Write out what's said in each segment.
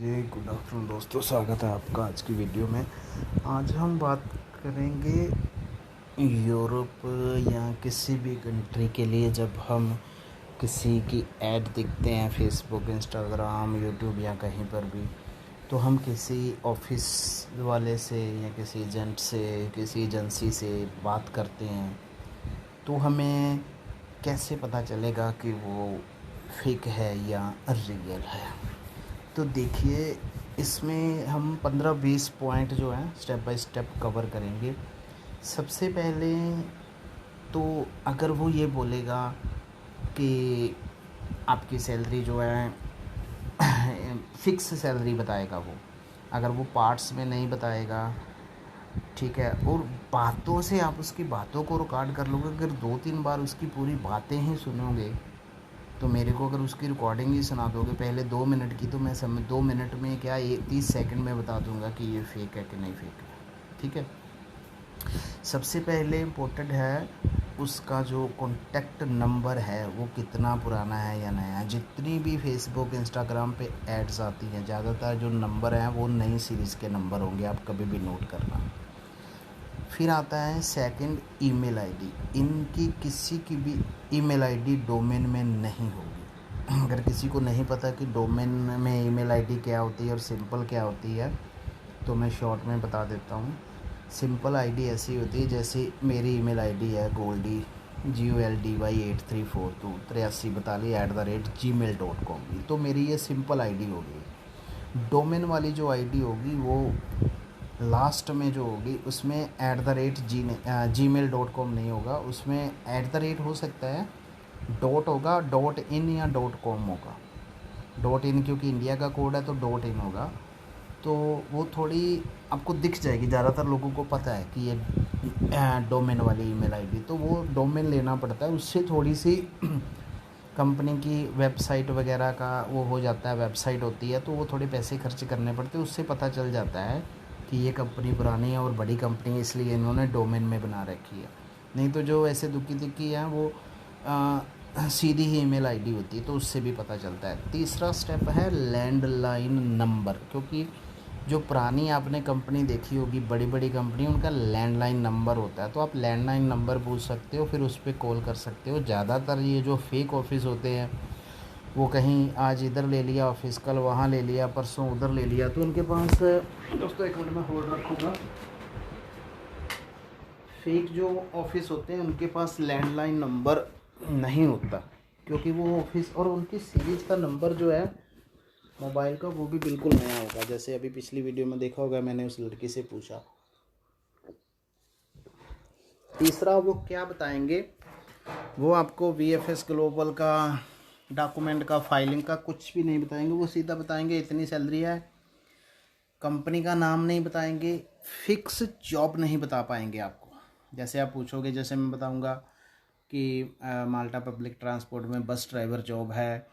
जी good afternoon दोस्तों, स्वागत है आपका आज की वीडियो में। आज हम बात करेंगे यूरोप या किसी भी कंट्री के लिए जब हम किसी की ऐड देखते हैं फेसबुक, इंस्टाग्राम, यूट्यूब या कहीं पर भी, तो हम किसी ऑफिस वाले से या किसी एजेंट से, किसी एजेंसी से बात करते हैं, तो हमें कैसे पता चलेगा कि वो फेक है या रियल है। तो देखिए, इसमें हम 15-20 पॉइंट जो हैं स्टेप बाय स्टेप कवर करेंगे। सबसे पहले तो अगर वो ये बोलेगा कि आपकी सैलरी जो है फ़िक्स सैलरी बताएगा वो, अगर वो पार्ट्स में नहीं बताएगा, ठीक है, और बातों से आप उसकी बातों को रिकॉर्ड कर लोगे। अगर 2-3 बार उसकी पूरी बातें ही सुनोगे, तो मेरे को अगर उसकी रिकॉर्डिंग ही सुना दोगे पहले 2 मिनट की, तो मैं समझ 2 मिनट में क्या, ये 30 सेकंड में बता दूंगा कि ये फेक है कि नहीं फेक है। ठीक है, सबसे पहले इम्पोर्टेंट है उसका जो कॉन्टैक्ट नंबर है वो कितना पुराना है या नया है। जितनी भी फेसबुक, इंस्टाग्राम पे एड्स आती हैं, ज़्यादातर जो नंबर हैं वो नई सीरीज़ के नंबर होंगे, आप कभी भी नोट करना। फिर आता है सेकंड, ईमेल आईडी। इनकी किसी की भी ईमेल आईडी डोमेन में नहीं होगी। अगर किसी को नहीं पता कि डोमेन में ईमेल आईडी क्या होती है और सिंपल क्या होती है, तो मैं शॉर्ट में बता देता हूँ। सिंपल आईडी ऐसी होती है, जैसे मेरी ईमेल आईडी है गोल्डी GOLDY83428342@gmail.com, तो मेरी ये सिंपल आईडी होगी। डोमेन वाली जो आईडी होगी वो लास्ट में जो होगी उसमें @gmail.com नहीं होगा, उसमें @ हो सकता है, डॉट होगा, .in या .com होगा। .in क्योंकि इंडिया का कोड है तो .in होगा, तो वो थोड़ी आपको दिख जाएगी। ज़्यादातर लोगों को पता है कि ये डोमेन वाली ईमेल आईडी, तो वो डोमेन लेना पड़ता है। उससे थोड़ी सी कंपनी की वेबसाइट वगैरह का वो हो जाता है, वेबसाइट होती है, तो वो थोड़े पैसे खर्च करने पड़ते हैं। उससे पता चल जाता है कि ये कंपनी पुरानी है और बड़ी कंपनी है, इसलिए इन्होंने डोमेन में बना रखी है। नहीं तो जो ऐसे दुखी दुखी हैं वो सीधी ही ईमेल आईडी होती है, तो उससे भी पता चलता है। तीसरा स्टेप है लैंडलाइन नंबर, क्योंकि जो पुरानी आपने कंपनी देखी होगी, बड़ी बड़ी कंपनी, उनका लैंडलाइन नंबर होता है, तो आप लैंडलाइन नंबर पूछ सकते हो, फिर उस पर कॉल कर सकते हो। ज़्यादातर ये जो फेक ऑफिस होते हैं वो कहीं आज इधर ले लिया ऑफिस, कल वहाँ ले लिया, परसों उधर ले लिया, तो उनके पास, दोस्तों एक मिनट में होल्ड रखूँगा। फेक जो ऑफिस होते हैं उनके पास लैंडलाइन नंबर नहीं होता, क्योंकि वो ऑफिस और उनकी सीरीज़ का नंबर जो है मोबाइल का वो भी बिल्कुल नया होगा। जैसे अभी पिछली वीडियो में देखा होगा, मैंने उस लड़की से पूछा। तीसरा वो क्या बताएंगे, वो आपको VFS ग्लोबल का, डॉक्यूमेंट का, फाइलिंग का कुछ भी नहीं बताएंगे। वो सीधा बताएंगे इतनी सैलरी है, कंपनी का नाम नहीं बताएंगे, फिक्स जॉब नहीं बता पाएंगे आपको। जैसे आप पूछोगे, जैसे मैं बताऊंगा कि माल्टा पब्लिक ट्रांसपोर्ट में बस ड्राइवर जॉब है,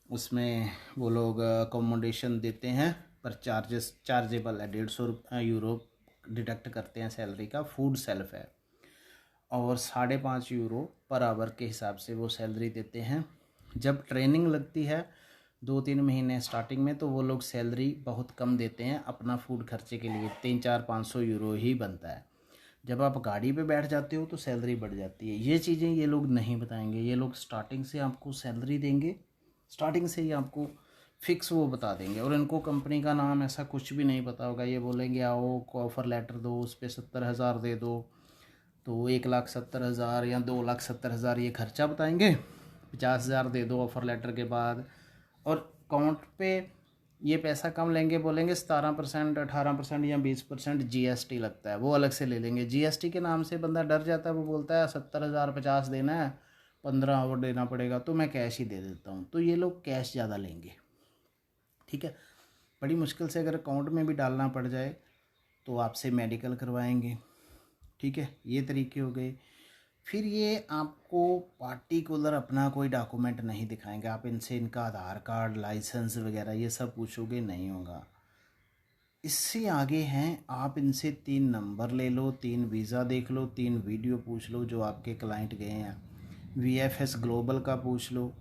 उसमें वो लोग अकोमोडेशन देते हैं, पर चार्जेबल है, 150 यूरो डिडक्ट करते हैं सैलरी का, फूड सेल्फ है, और 5.5 यूरो पर आवर के हिसाब से वो सैलरी देते हैं। जब ट्रेनिंग लगती है 2-3 महीने स्टार्टिंग में, तो वो लोग सैलरी बहुत कम देते हैं, अपना फूड खर्चे के लिए 300-400-500 यूरो ही बनता है। जब आप गाड़ी पे बैठ जाते हो तो सैलरी बढ़ जाती है। ये चीज़ें ये लोग नहीं बताएंगे। ये लोग स्टार्टिंग से आपको सैलरी देंगे, स्टार्टिंग से ही आपको फिक्स वो बता देंगे, और इनको कंपनी का नाम ऐसा कुछ भी नहीं पता होगा। ये बोलेंगे आओ ऑफ़र लेटर दो, उस पर 70,000 दे दो, तो 1,70,000 या 2,70,000 ये खर्चा बताएंगे, 50,000 दे दो ऑफ़र लेटर के बाद, और अकाउंट पे ये पैसा कम लेंगे, बोलेंगे 17%, 18% या 20% GST लगता है, वो अलग से ले लेंगे। GST के नाम से बंदा डर जाता है, वो बोलता है 70,000 50 देना है, 15 और देना पड़ेगा, तो मैं कैश ही दे देता हूँ। तो ये लोग कैश ज़्यादा लेंगे। ठीक है, बड़ी मुश्किल से अगर अकाउंट में भी डालना पड़ जाए तो आपसे मेडिकल करवाएंगे। ठीक है, ये तरीके हो गए। फिर ये आपको पार्टिकुलर अपना कोई डॉक्यूमेंट नहीं दिखाएंगे। आप इनसे इनका आधार कार्ड, लाइसेंस वगैरह ये सब पूछोगे, नहीं होगा। इससे आगे हैं, आप इनसे 3 नंबर ले लो, 3 वीज़ा देख लो, 3 वीडियो पूछ लो जो आपके क्लाइंट गए हैं, VFS ग्लोबल का पूछ लो।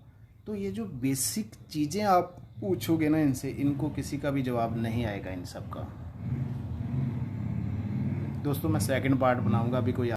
तो ये जो बेसिक चीज़ें आप पूछोगे ना इनसे, इनको किसी का भी जवाब नहीं आएगा इन सब का। दोस्तों मैं सेकंड पार्ट बनाऊंगा, अभी कोई